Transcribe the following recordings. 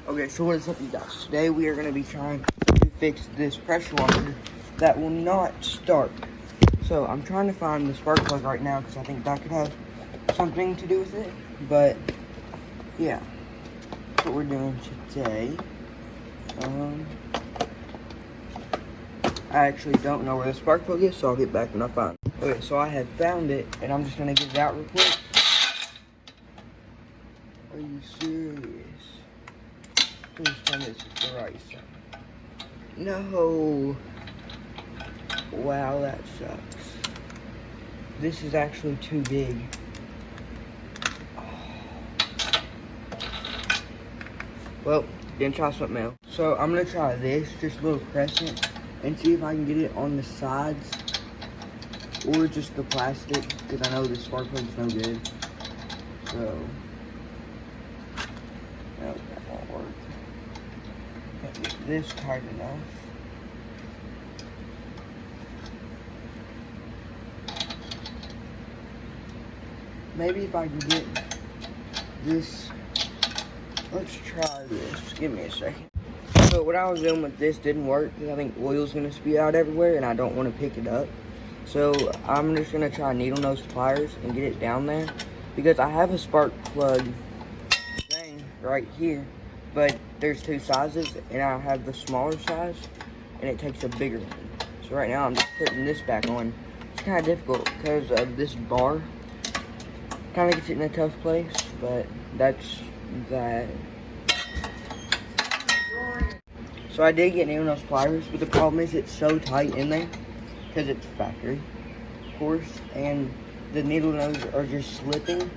Okay, so what is up, you guys? Today we are going to be trying to fix this pressure washer that will not start. So I'm trying to find the spark plug right now because I think that could have something to do with it. But yeah, that's what we're doing today. I actually don't know where the spark plug is, so I'll get back when I find it. Okay, so I have found it, and I'm just going to get it out real quick. Are you serious? Please tell me it's the right side. No. Wow, that sucks. This is actually too big. Well, didn't try something else. So I'm gonna try this, just a little crescent, and see if I can get it on the sides or just the plastic, because I know the spark plug's no good. So no, that won't work. Can't get this tight enough. Maybe if I can get this, let's try this. Give me a second. So what I was doing with this didn't work because I think oil's gonna spew out everywhere and I don't want to pick it up. So I'm just gonna try needle nose pliers and get it down there because I have a spark plug thing right here, but there's two sizes and I have the smaller size and it takes a bigger one. So right now I'm just putting this back on. It's kind of difficult because of this bar. Kind of gets it in a tough place, but that's that. So I did get needle nose pliers, but the problem is it's so tight in there because it's factory, of course, and the needle nose are just slipping.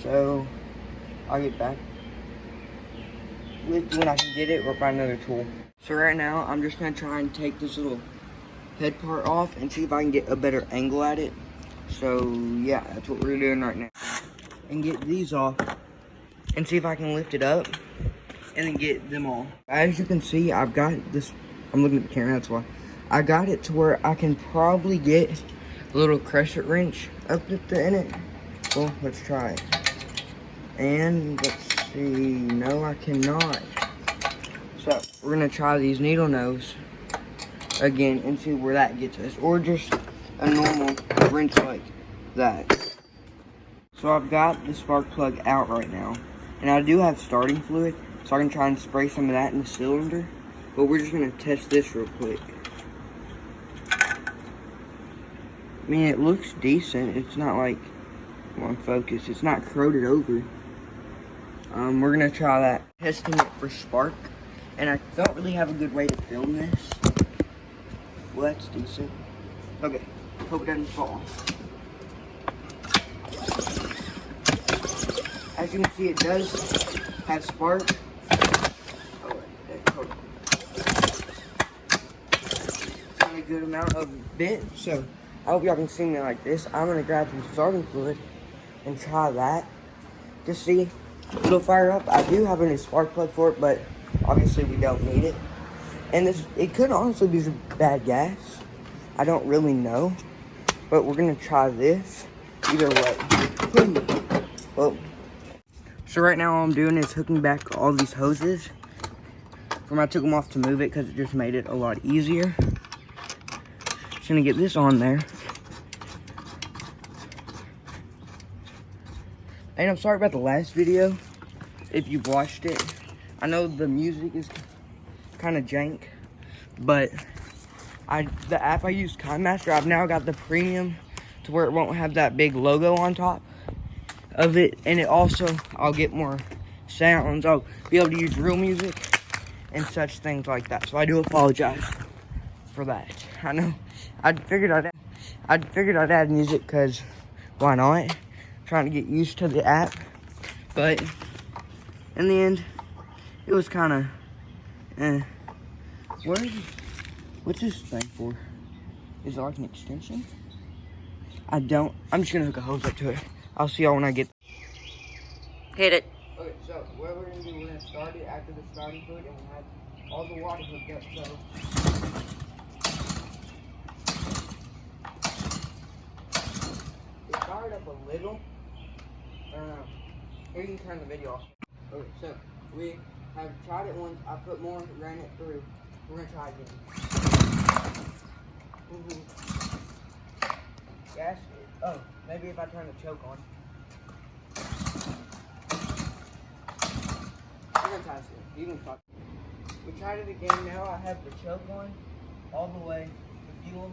So I'll get back with when I can get it or find another tool. So right now I'm just gonna try and take this little head part off and see if I can get a better angle at it. So yeah, that's what we're doing right now. And get these off and see if I can lift it up and then get them all. As you can see, I've got this, I'm looking at the camera, that's why. I got it to where I can probably get a little crescent wrench up in it. Well, let's try it. And let's see, no I cannot. So we're gonna try these needle nose again and see where that gets us. Or just a normal wrench like that. So I've got the spark plug out right now, and I do have starting fluid, so I can try and spray some of that in the cylinder, but we're just gonna test this real quick. I mean, it looks decent. It's not like, on focus, it's not corroded over. We're gonna try that, testing it for spark, and I don't really have a good way to film this. Well, that's decent. Okay. Hope it doesn't fall. As you can see, it does have spark. Kind of good amount of bit. So I hope y'all can see me like this. I'm gonna grab some starting fluid and try that. Just see if it'll fire up. I do have a new spark plug for it, but obviously we don't need it. And it could honestly be some bad gas. I don't really know. But we're gonna try this either way. Well, so right now all I'm doing is hooking back all these hoses from I took them off to move it because it just made it a lot easier. Just gonna get this on there. And I'm sorry about the last video if you've watched it. I know the music is kind of jank, but the app I use, KineMaster, I've now got the premium to where it won't have that big logo on top of it. And it also, I'll get more sounds. I'll be able to use real music and such things like that. So I do apologize for that. I know, I figured I'd add music because why not? Trying to get used to the app. But in the end, it was kind of, what's this thing for? Is it like an extension? I'm just gonna hook a hose up to it. I'll see y'all when I get. Hit it. Okay, so what we're gonna do, we're gonna start it after the starting fluid, and we'll have all the water hooked up, so. It fired up a little. Here, you can turn the video off. Okay, so we have tried it once. I put more, ran it through. We're gonna try again. Gas. Oh, maybe if I turn the choke on. We're gonna try this again. You can talk. We tried it again. Now I have the choke on all the way. The fuel.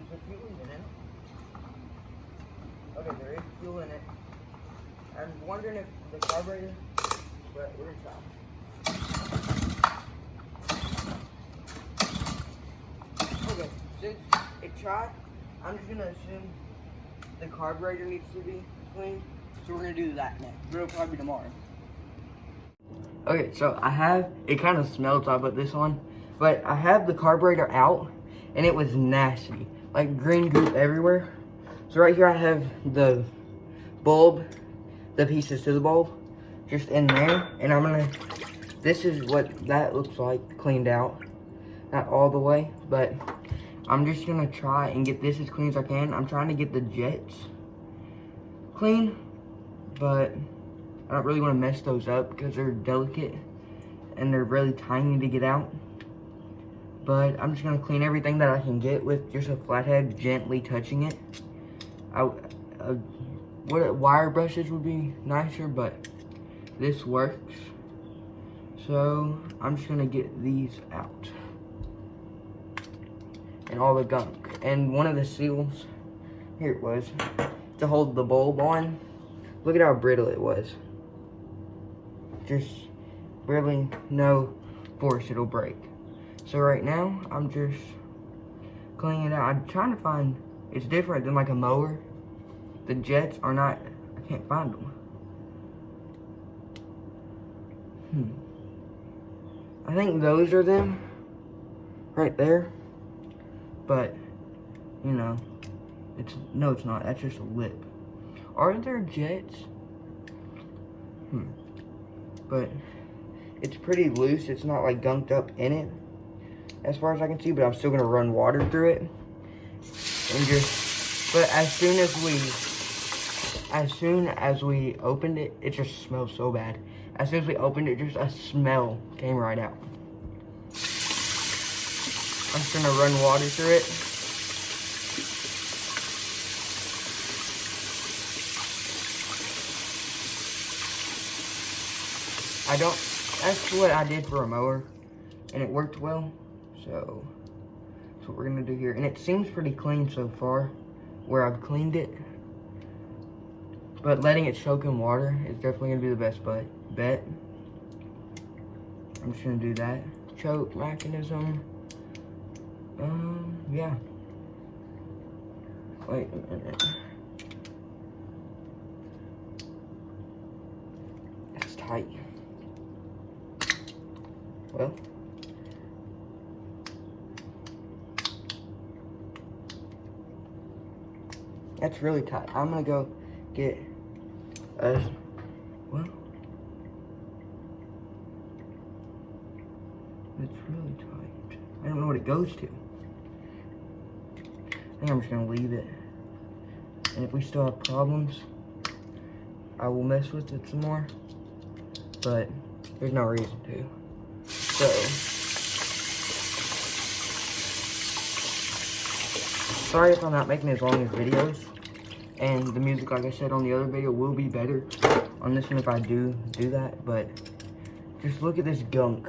Is the fuel even in it? Okay, there is fuel in it. I'm wondering if the carburetor, but we're gonna try. Okay, since it tried, I'm just gonna assume the carburetor needs to be cleaned. So we're gonna do that next. It'll probably be tomorrow. Okay, so I have, it kind of smells, so I put this on. But I have the carburetor out, and it was nasty. Like green goop everywhere. So right here I have the bulb, the pieces to the bulb, just in there. And I'm gonna, this is what that looks like cleaned out. Not all the way, but I'm just gonna try and get this as clean as I can. I'm trying to get the jets clean, but I don't really want to mess those up because they're delicate and they're really tiny to get out. But I'm just gonna clean everything that I can get with just a flathead, gently touching it. What wire brushes would be nicer, but this works. So I'm just gonna get these out and all the gunk. And one of the seals, here it was, to hold the bulb on. Look at how brittle it was. Just really no force, it'll break. So right now, I'm just cleaning it out. I'm trying to find, it's different than like a mower. The jets are not, I can't find them. I think those are them, right there. But, you know, no it's not, that's just a lip. Are there jets? But it's pretty loose. It's not like gunked up in it, as far as I can see. But I'm still gonna run water through it, and just. But as soon as we opened it, it just smells so bad. As soon as we opened it, just a smell came right out. I'm just gonna run water through it. That's what I did for a mower, and it worked well, so that's what we're gonna do here. And it seems pretty clean so far, where I've cleaned it, but letting it soak in water is definitely gonna be the best bet. I'm just gonna do that. Choke mechanism, yeah. Wait a minute. That's tight. Well, that's really tight. I'm gonna go get us, well, it's really tight. I don't know what it goes to. I think I'm just gonna leave it. And if we still have problems, I will mess with it some more, but there's no reason to. So, sorry if I'm not making as long as videos, and the music, like I said on the other video, will be better on this one if I do that, but just look at this gunk.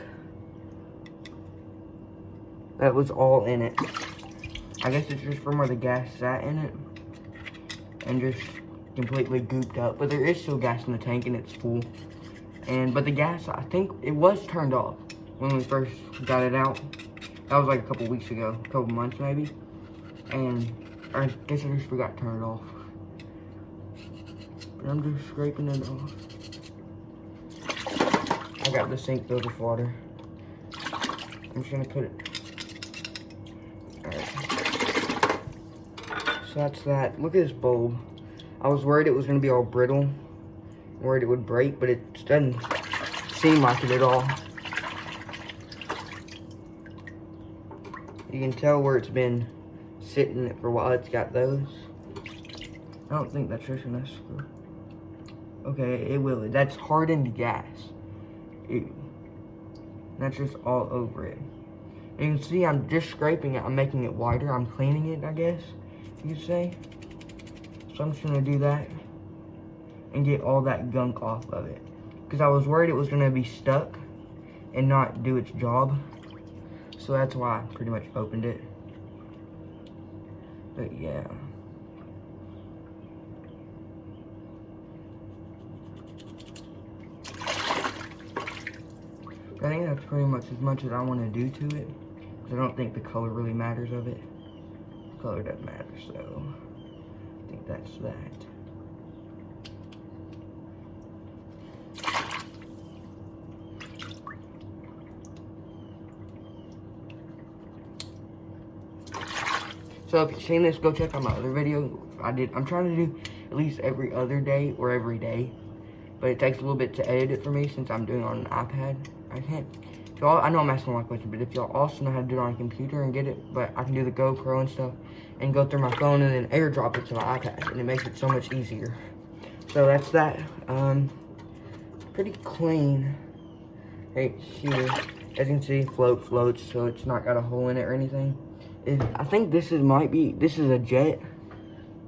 That was all in it. I guess it's just from where the gas sat in it, and just completely gooped up, but there is still gas in the tank and it's full. But the gas, I think it was turned off when we first got it out. That was like a couple weeks ago, a couple months maybe. And I guess I just forgot to turn it off. But I'm just scraping it off. I got the sink filled with water. I'm just gonna put it. Alright. So that's that. Look at this bulb. I was worried it was gonna be all brittle. Worried it would break, but it doesn't seem like it at all. You can tell where it's been sitting for a while. It's got those. I don't think that's just enough screw. Okay, it will. That's hardened gas. Ew. That's just all over it. And you can see I'm just scraping it. I'm making it wider. I'm cleaning it, I guess you could say. So I'm just gonna do that and get all that gunk off of it. Because I was worried it was gonna be stuck and not do its job. So that's why I pretty much opened it. But yeah. I think that's pretty much as I want to do to it. Because I don't think the color really matters of it. The color doesn't matter, so I think that's that. So if you've seen this, go check out my other video. I'm trying to do at least every other day or every day. But it takes a little bit to edit it for me since I'm doing it on an iPad. I can't. I know I'm asking a lot of questions, but if y'all also know how to do it on a computer and get it, but I can do the GoPro and stuff and go through my phone and then airdrop it to my iPad, and it makes it so much easier. So that's that. Pretty clean right here. As you can see, floats, so it's not got a hole in it or anything. I think this is a jet,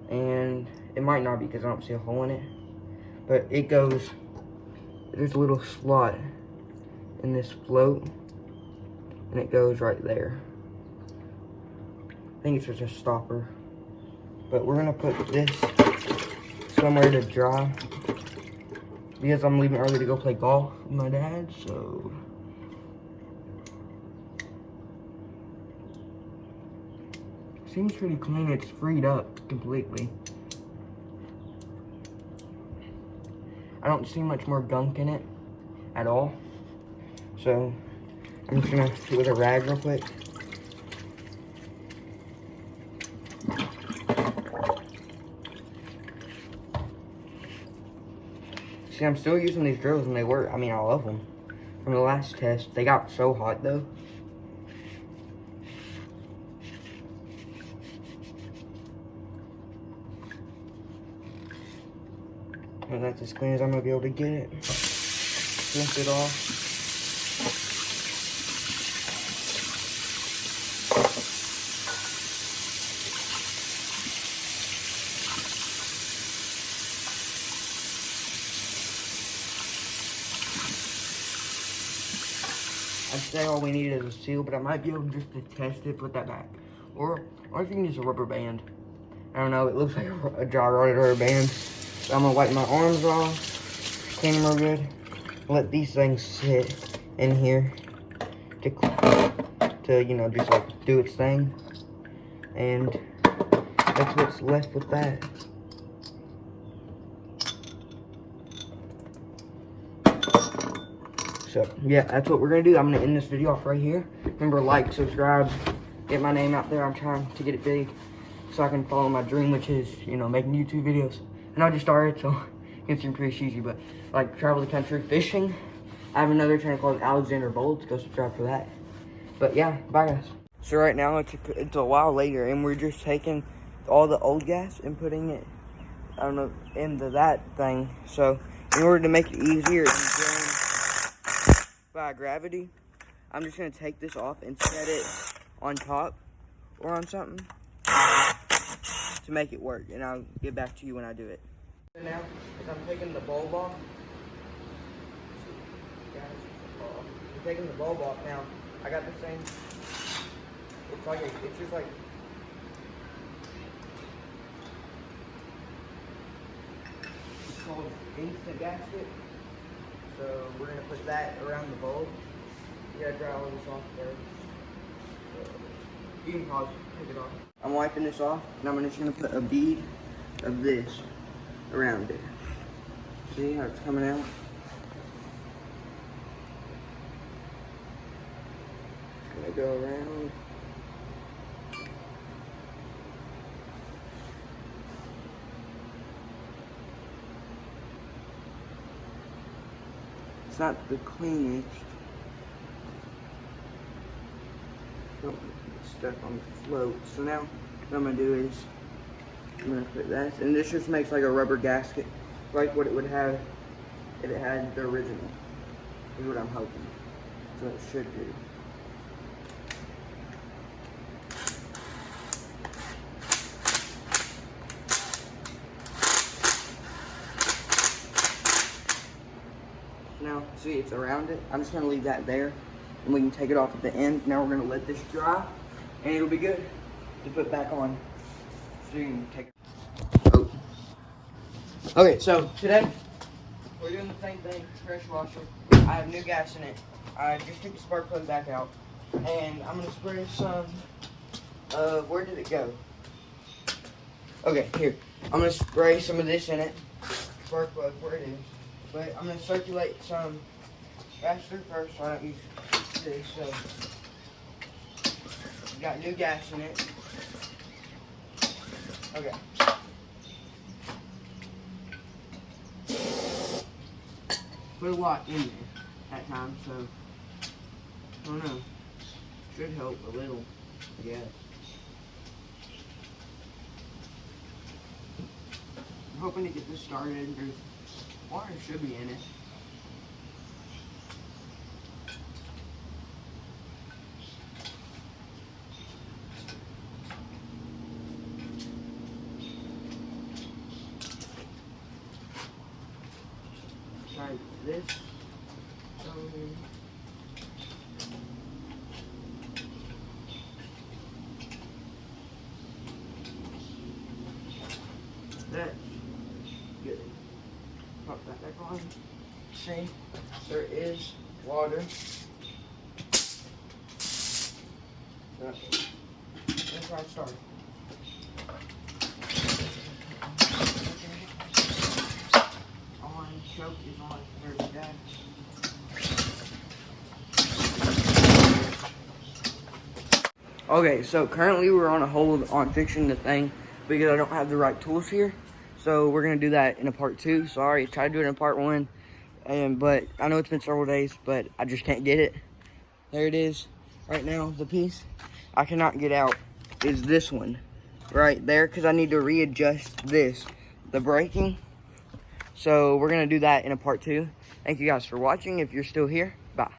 and it might not be because I don't see a hole in it. But it goes, there's a little slot in this float, and it goes right there. I think it's just a stopper. But we're gonna put this somewhere to dry because I'm leaving early to go play golf with my dad, so. Seems pretty clean, it's freed up completely. I don't see much more gunk in it at all. So I'm just gonna do it with a rag real quick. See, I'm still using these drills and they work. I mean, I love them. From the last test, they got so hot though. And that's as clean as I'm gonna be able to get it. Rinse it off. I'd say all we needed is a seal, but I might be able just to test it, put that back. Or if you can use a rubber band. I don't know, it looks like a dry rotted rubber band. So I'm gonna wipe my arms off, clean them real good. Let these things sit in here to you know, just like do its thing. And that's what's left with that. So yeah, that's what we're gonna do. I'm gonna end this video off right here. Remember, like, subscribe, get my name out there. I'm trying to get it big so I can follow my dream, which is, you know, making YouTube videos. And I just started, so it seems pretty cheesy, but like travel the country fishing. I have another channel called Alexander Bolts. Go subscribe for that. But yeah, bye guys. So right now it's a while later, and we're just taking all the old gas and putting it, I don't know, into that thing. So in order to make it easier, by gravity, I'm just gonna take this off and set it on top or on something to make it work, and I'll get back to you when I do it. So now, as I'm taking the bulb off, I'm taking the bulb off now. I got this thing. It's just like. It's called instant gasket. So we're gonna put that around the bulb. You gotta dry all this off first. So you can pause, take it off. I'm wiping this off, and I'm just gonna put a bead of this around it. See how it's coming out? It's gonna go around. It's not the cleanest. Don't get stuck on the float. So now what I'm gonna do is I'm gonna put that, and this just makes like a rubber gasket, like what it would have if it had the original, is what I'm hoping. So it should do. Now, see, it's around it. I'm just gonna leave that there, and we can take it off at the end. Now we're gonna let this dry, and it'll be good to put back on. So you can take it. Oh. Okay, so today we're doing the same thing. Pressure washer. I have new gas in it. I just took the spark plug back out, and I'm gonna spray some. Where did it go? Okay, here. I'm gonna spray some of this in it. Spark plug, where it is. But I'm gonna circulate some faster first, so I don't use this. So, got new gas in it. Okay. Put a lot in there that time, so I don't know. Should help a little, I guess. I'm hoping to get this started. There's water should be in it. Try this. That's good. Pop that back on. See, there is water. That's where I started. On, choke is on, there's that. Okay, so currently we're on a hold on fixing the thing because I don't have the right tools here. So we're gonna do that in a part 2. Sorry, tried to do it in part 1, but I know it's been several days, but I just can't get it. There it is. Right now, the piece I cannot get out is this one right there because I need to readjust this, the braking. So we're gonna do that in a part 2. Thank you guys for watching if you're still here.